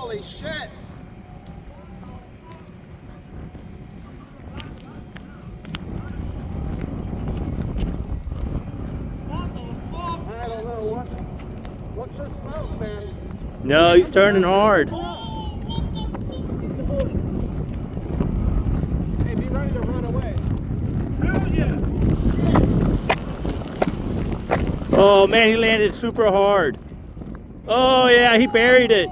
Holy shit! I don't know what's the smoke, man. No, he's turning hard. Hey, be ready to run away. Hell yeah. Oh man, he landed super hard. Oh yeah, he buried it.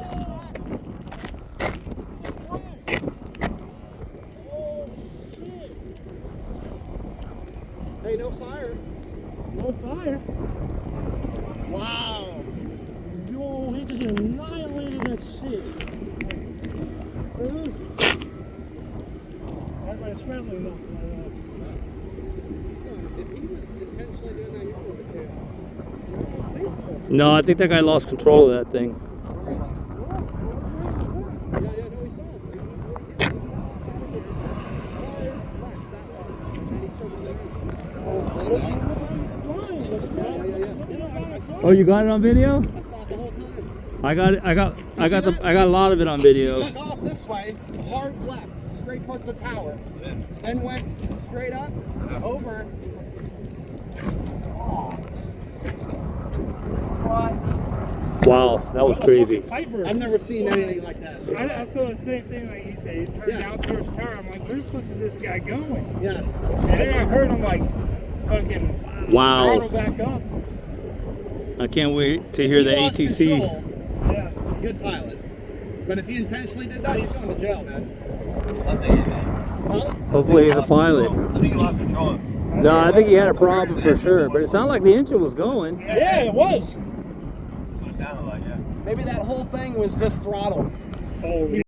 Hey, no fire. No fire. Wow. Yo, he just annihilated that shit. Everybody's friendly enough. If he was intentionally doing that, he would have killed. No, I think that guy lost control of that thing. Yeah, no, we saw him. Oh, you got it on video? I saw it the whole time. I got a lot of it on video. Took off this way, hard left, straight towards the tower. Then went straight up, over. Wow, that was crazy. I've never seen anything like that. I saw the same thing like he said. He turned out towards the tower. I'm like, where the fuck is this guy going? Yeah. And then I heard him like fucking Wow. throttle back up. I can't wait to hear the He lost ATC. control. Yeah. Good pilot. But if he intentionally did that, he's going to jail, man. Huh? Hopefully he's a pilot. I think he lost control. No, I think he had a problem for sure, but it sounded like the engine was going. Yeah, it was. That's what it sounded like, yeah. Maybe that whole thing was just throttle. Holy